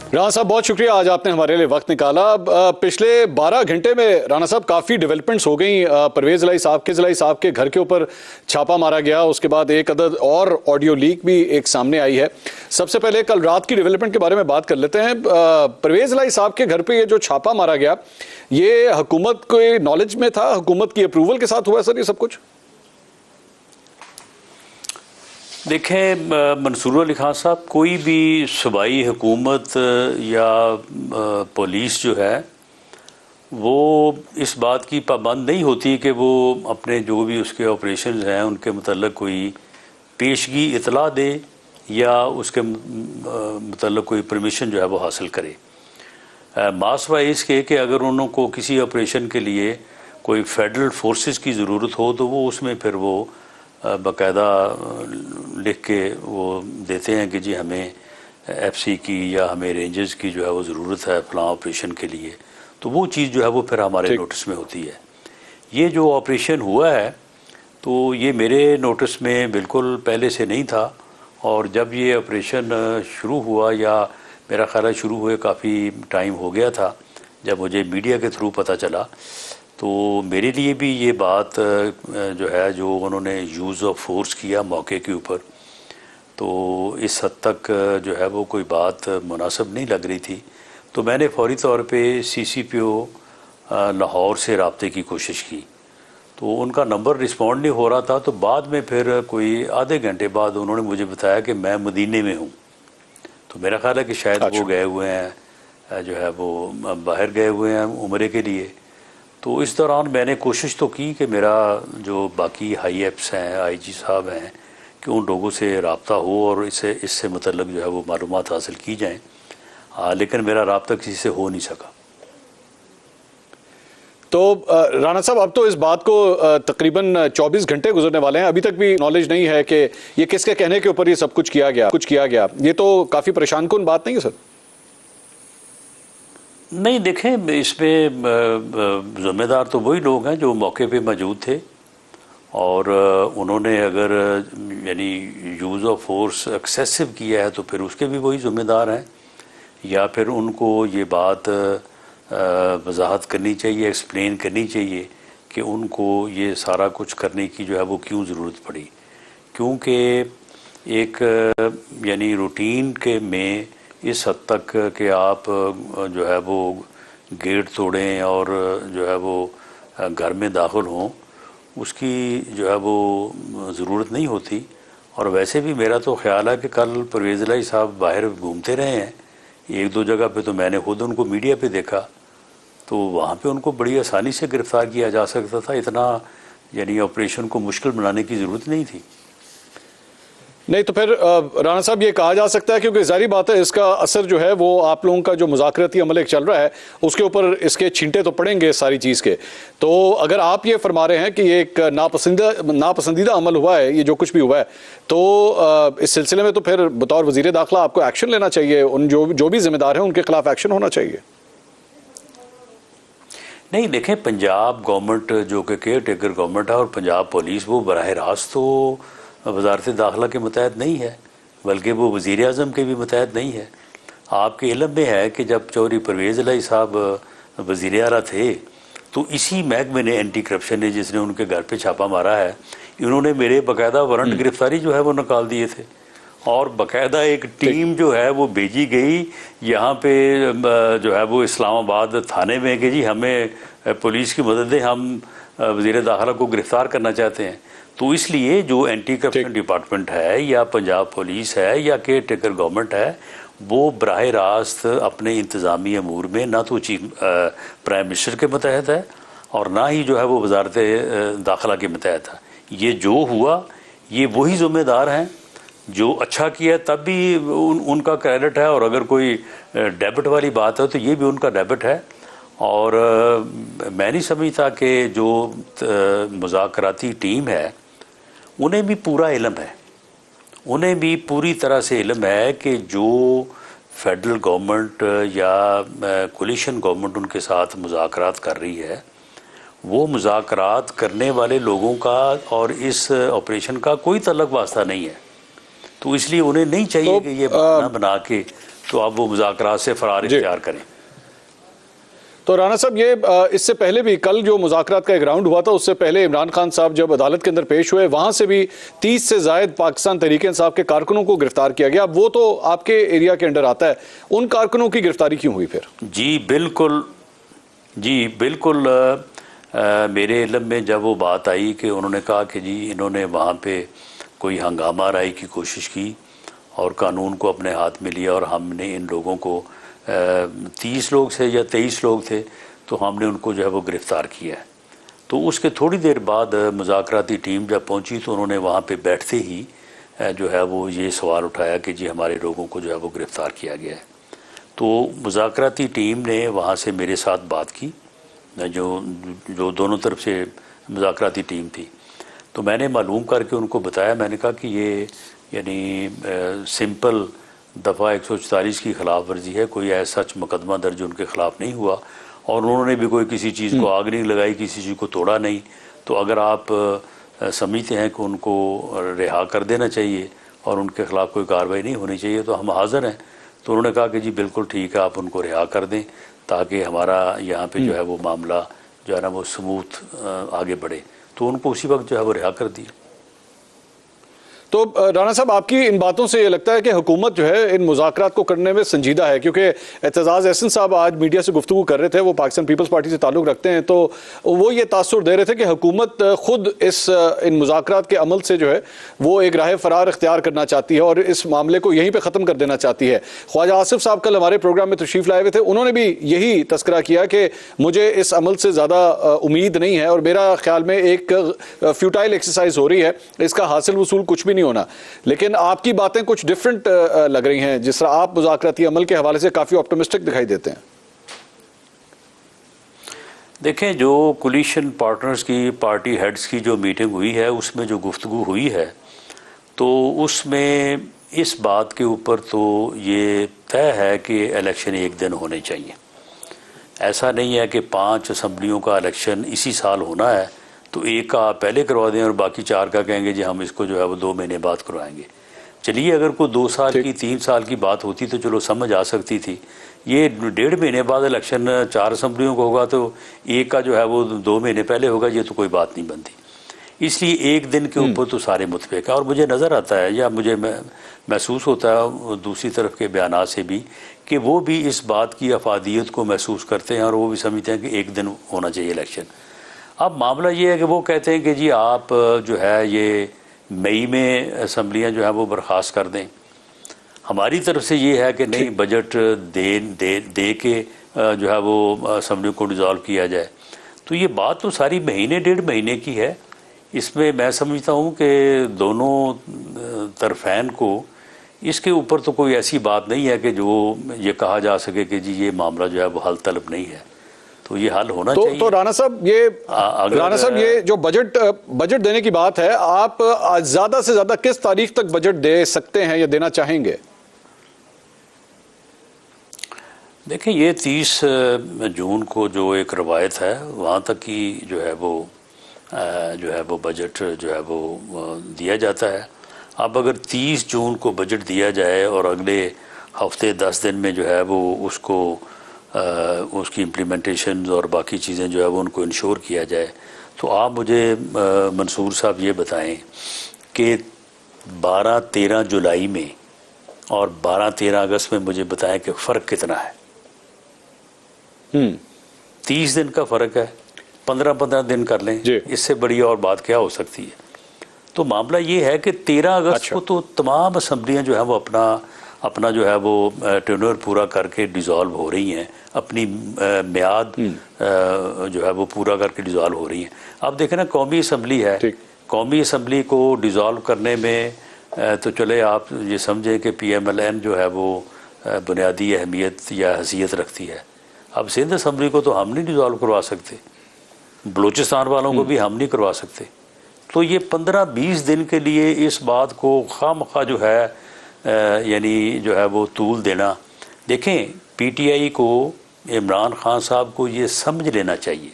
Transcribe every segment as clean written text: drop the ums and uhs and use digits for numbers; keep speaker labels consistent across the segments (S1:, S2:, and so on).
S1: राणा साहब बहुत शुक्रिया, आज आपने हमारे लिए वक्त निकाला। पिछले 12 घंटे में राणा साहब काफ़ी डेवलपमेंट्स हो गई। परवेज इलाई साहब के घर के ऊपर छापा मारा गया, उसके बाद एक अदद और ऑडियो लीक भी एक सामने आई है। सबसे पहले कल रात की डेवलपमेंट के बारे में बात कर लेते हैं। परवेज इलाई साहब के घर पर ये जो छापा मारा गया, ये हुकूमत के नॉलेज में था, हुकूमत की अप्रूवल के साथ हुआ सर ये सब कुछ?
S2: देखें मंसूर अली खान साहब, कोई भी सूबाई हुकूमत या पुलिस जो है वो इस बात की पाबंद नहीं होती कि वो अपने जो भी उसके ऑपरेशंस हैं उनके मतलब कोई पेशगी इतला दे या उसके मतलब कोई परमिशन जो है वो हासिल करे। मासवा इसके कि अगर उनको किसी ऑपरेशन के लिए कोई फेडरल फोर्सेस की ज़रूरत हो तो वो उसमें फिर वो बाकायदा लिख के वो देते हैं कि जी हमें एफसी की या हमें रेंजर्स की जो है वो ज़रूरत है फलां ऑपरेशन के लिए, तो वो चीज़ जो है वो फिर हमारे नोटिस में होती है। ये जो ऑपरेशन हुआ है तो ये मेरे नोटिस में बिल्कुल पहले से नहीं था, और जब ये ऑपरेशन शुरू हुआ, या मेरा ख्याल है शुरू हुए काफ़ी टाइम हो गया था, जब मुझे मीडिया के थ्रू पता चला तो मेरे लिए भी ये बात जो है, जो उन्होंने यूज़ ऑफ फोर्स किया मौके के ऊपर, तो इस हद तक जो है वो कोई बात मुनासिब नहीं लग रही थी। तो मैंने फौरी तौर पे CCPO लाहौर से रब्ते की कोशिश की, तो उनका नंबर रिस्पॉन्ड नहीं हो रहा था। तो बाद में फिर कोई आधे घंटे बाद उन्होंने मुझे बताया कि मैं मदीने में हूँ। तो मेरा ख्याल है कि शायद वो गए हुए हैं, जो है वो बाहर गए हुए हैं उम्रे के लिए। तो इस दौरान मैंने कोशिश तो की कि मेरा जो बाकी हाई एप्स हैं, IG साहब हैं, कि उन लोगों से रब्ता हो और इससे मतलब जो है वो मालूमात हासिल की जाएँ, लेकिन मेरा रब्ता किसी से हो नहीं सका।
S1: तो राणा साहब, अब तो इस बात को तकरीबन 24 घंटे गुजरने वाले हैं, अभी तक भी नॉलेज नहीं है कि ये किसके कहने के ऊपर ये सब कुछ किया गया। ये तो काफ़ी परेशान कुन बात नहीं है सर?
S2: नहीं, देखें इसमें ज़िम्मेदार तो वही लोग हैं जो मौके पे मौजूद थे, और उन्होंने अगर यानी यूज़ ऑफ फोर्स एक्सेसिव किया है तो फिर उसके भी वही ज़िम्मेदार हैं, या फिर उनको ये बात वजाहत करनी चाहिए, एक्सप्लेन करनी चाहिए कि उनको ये सारा कुछ करने की जो है वो क्यों ज़रूरत पड़ी। क्योंकि एक यानी रूटीन के में इस हद तक कि आप जो है वो गेट तोड़ें और जो है वो घर में दाखिल हों, उसकी जो है वो ज़रूरत नहीं होती। और वैसे भी मेरा तो ख्याल है कि कल परवेज़ इलाई साहब बाहर घूमते रहे हैं, एक दो जगह पे तो मैंने खुद उनको मीडिया पे देखा, तो वहाँ पे उनको बड़ी आसानी से गिरफ़्तार किया जा सकता था। इतना यानी ऑपरेशन को मुश्किल बनाने की ज़रूरत नहीं थी।
S1: नहीं तो फिर राणा साहब ये कहा जा सकता है, क्योंकि जारी बात है इसका असर जो है वो आप लोगों का जो मुज़ाकराती अमल एक चल रहा है उसके ऊपर इसके छींटे तो पड़ेंगे सारी चीज़ के। तो अगर आप ये फरमा रहे हैं कि ये एक नापसंदीदा अमल हुआ है, ये जो कुछ भी हुआ है, तो इस सिलसिले में तो फिर बतौर वज़ीर दाखिला आपको एक्शन लेना चाहिए, उन जो भी जिम्मेदार हैं उनके खिलाफ एक्शन होना चाहिए।
S2: नहीं, देखें पंजाब गवर्नमेंट जो कि केयर टेकर गवर्नमेंट है, और पंजाब पुलिस वो बराह रास्त तो वजारत दाखिला के मतहत नहीं है, बल्कि वो वज़ीर आज़म के भी मतहत नहीं है। आपके इल्म में है कि जब चौधरी परवेज़ इलाई साहब वज़ीर आला थे तो इसी महकमे ने, एंटी करप्शन ने, जिसने उनके घर पे छापा मारा है, इन्होंने मेरे बाकायदा वारंट गिरफ्तारी जो है वो निकाल दिए थे, और बाकायदा एक टीम जो है वो भेजी गई यहाँ पे जो है वो इस्लामाबाद थाने में कि जी हमें पुलिस की मदद दें, हम वज़ीर दाखिला को गिरफ़्तार करना चाहते हैं। तो इसलिए जो एंटी करप्शन डिपार्टमेंट है या पंजाब पुलिस है या केयर टेकर गवर्नमेंट है, वो बराह रास्त अपने इंतज़ामी अमूर में ना तो चीफ प्राइम मिनिस्टर के मतहत है और ना ही जो है वो वजारत दाखिला के मतहत है। ये जो हुआ ये वही ज़िम्मेदार हैं, जो अच्छा किया तब भी उनका क्रेडिट है, और अगर कोई डेबिट वाली बात है तो ये भी उनका डेबिट है। और मैं नहीं समझता कि जो मुज़ाकराती टीम है उन्हें भी पूरा इल्म है, उन्हें भी पूरी तरह से इल्म है कि जो फेडरल गवर्नमेंट या कोलिशन गवर्नमेंट उनके साथ मुज़ाकरात कर रही है, वो मुज़ाकरात करने वाले लोगों का और इस ऑपरेशन का कोई तल्लुक़ वास्ता नहीं है। तो इसलिए उन्हें नहीं चाहिए कि ये बहाना बना के तो अब वो मुज़ाकरात से फरार इख्तियार करें।
S1: तो राना साहब, ये इससे पहले भी कल जो मुज़ाकरात का एक राउंड हुआ था, उससे पहले इमरान खान साहब जब अदालत के अंदर पेश हुए, वहां से भी 30 से ज़ायद पाकिस्तान तहरीक इंसाफ के कारकुनों को गिरफ्तार किया गया। वो तो आपके एरिया के अंडर आता है, उन कारकुनों की गिरफ्तारी क्यों हुई फिर?
S2: जी बिल्कुल मेरे इल्म में जब वो बात आई कि उन्होंने कहा कि जी इन्होंने वहाँ पे कोई हंगामा आराई की कोशिश की और कानून को अपने हाथ में लिया और हमने इन लोगों को 30 लोग थे या 23 लोग थे, तो हमने उनको जो है वो गिरफ़्तार किया है। तो उसके थोड़ी देर बाद मुज़ाकराती टीम जब पहुंची तो उन्होंने वहाँ पे बैठते ही जो है वो ये सवाल उठाया कि जी हमारे लोगों को जो है वो गिरफ़्तार किया गया है। तो मुज़ाकराती टीम ने वहाँ से मेरे साथ बात की, जो दोनों तरफ से मुज़ाकराती टीम थी। तो मैंने मालूम करके उनको बताया, मैंने कहा कि ये यानी सिंपल दफ़ा 144 की खिलाफ वर्जी है, कोई ऐसा मुकदमा दर्ज उनके ख़िलाफ़ नहीं हुआ और उन्होंने भी कोई किसी चीज़ को आग नहीं लगाई, किसी चीज़ को तोड़ा नहीं। तो अगर आप समझते हैं कि उनको रिहा कर देना चाहिए और उनके ख़िलाफ़ कोई कार्रवाई नहीं होनी चाहिए तो हम हाज़िर हैं। तो उन्होंने कहा कि जी बिल्कुल ठीक है, आप उनको रिहा कर दें ताकि हमारा यहाँ पे जो है वो मामला जो है ना वो स्मूथ आगे बढ़े। तो उनको उसी वक्त जो है वो रिहा कर दिया।
S1: तो राना साहब, आपकी इन बातों से ये लगता है कि हुकूमत जो है इन मुज़ाकरात को करने में संजीदा है, क्योंकि एतजाज़ एहसन साहब आज मीडिया से गुफ्तगू कर रहे थे, वो पाकिस्तान पीपल्स पार्टी से ताल्लुक़ रखते हैं, तो वो ये तासुर दे रहे थे कि हुकूमत खुद इन मुज़ाकरात के अमल से जो है वो एक राह फरार इख्तियार करना चाहती है और इस मामले को यहीं पर ख़त्म कर देना चाहती है। ख्वाजा आसिफ साहब कल हमारे प्रोग्राम में तशरीफ़ लाए हुए थे, उन्होंने भी यही तस्करा किया कि मुझे इस अमल से ज़्यादा उम्मीद नहीं है और मेरा ख्याल में एक फ्यूटाइल एक्सरसाइज हो रही है, इसका हासिल वसूल कुछ भी नहीं होना। लेकिन आपकी बातें कुछ डिफरेंट लग रही हैं, जिस तरह आप मुज़ाकराती अमल के हवाले से काफ़ी ऑप्टिमिस्टिक दिखाई देते हैं।
S2: देखें, जो कोलिशन पार्टनर्स की पार्टी हेड्स की जो मीटिंग हुई है उसमें जो गुफ्तगू हुई है तो उसमें इस बात के ऊपर तो ये तय है कि इलेक्शन एक दिन होने चाहिए। ऐसा नहीं है कि 5 असम्बलियों का इलेक्शन इसी साल होना है तो एक का आप पहले करवा दें और बाकी 4 का कहेंगे जी हम इसको जो है वो 2 महीने बाद करवाएंगे। चलिए, अगर कोई 2 साल की 3 साल की बात होती तो चलो समझ आ सकती थी। ये 1.5 महीने बाद इलेक्शन 4 असम्बलियों को होगा तो एक का जो है वो 2 महीने पहले होगा, ये तो कोई बात नहीं बनती। इसलिए एक दिन के ऊपर तो सारे मुतफिक है और मुझे नज़र आता है या मुझे महसूस होता है दूसरी तरफ के बयानात से भी कि वो भी इस बात की अफादियत को महसूस करते हैं और वो भी समझते हैं कि एक दिन होना चाहिए इलेक्शन। अब मामला ये है कि वो कहते हैं कि जी आप जो है ये मई में असम्बलियाँ जो है वो बर्खास्त कर दें। हमारी तरफ से ये है कि नहीं, बजट दे के जो है वो असम्बली को डिज़ोल्व किया जाए। तो ये बात तो सारी महीने 1.5 महीने की है। इसमें मैं समझता हूँ कि दोनों तरफ़ैन को इसके ऊपर तो कोई ऐसी बात नहीं है कि जो ये कहा जा सके कि जी ये मामला जो है वो हल तलब नहीं है, तो ये हल होना चाहिए।
S1: तो राना साहब, ये जो बजट देने की बात है, आप ज़्यादा से ज़्यादा किस तारीख तक बजट दे सकते हैं या देना चाहेंगे?
S2: देखिए, ये 30 जून को जो एक रवायत है वहाँ तक की जो है वो बजट जो है वो दिया जाता है। अब अगर 30 जून को बजट दिया जाए और अगले हफ्ते 10 दिन में जो है वो उसकी इम्प्लीमेंटेशन और बाकी चीज़ें जो है वो उनको इंश्योर किया जाए, तो आप मुझे मंसूर साहब ये बताएं कि 12-13 जुलाई में और 12-13 अगस्त में मुझे बताएं कि फ़र्क कितना है। 30 दिन का फ़र्क है, 15-15 दिन कर लें, इससे बड़ी और बात क्या हो सकती है। तो मामला ये है कि 13 अगस्त को तो तमाम असम्बलियाँ जो है वो अपना जो है वो टेन्योर पूरा करके डिज़ोल्व हो रही हैं, अपनी मियाद जो है वो पूरा करके डिज़ोल्व हो रही हैं। अब देखें ना, कौमी असम्बली है, कौमी असम्बली को डिज़ोल्व करने में तो चले आप ये समझें कि PMLN जो है वो बुनियादी अहमियत या हैसियत रखती है। अब सिंध असम्बली को तो हम नहीं डिज़ोल्व करवा सकते, बलूचिस्तान वालों को भी हम नहीं करवा सकते। तो ये 15-20 दिन के लिए इस बात को खामखा जो है यानी जो है वो तूल देना। देखें, PTI को, इमरान खान साहब को ये समझ लेना चाहिए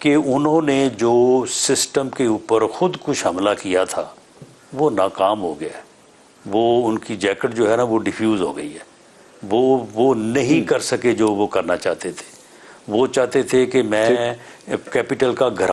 S2: कि उन्होंने जो सिस्टम के ऊपर ख़ुद कुछ हमला किया था वो नाकाम हो गया है। वो उनकी जैकेट जो है ना वो डिफ्यूज़ हो गई है। वो नहीं कर सके जो वो करना चाहते थे। वो चाहते थे कि मैं कैपिटल का घर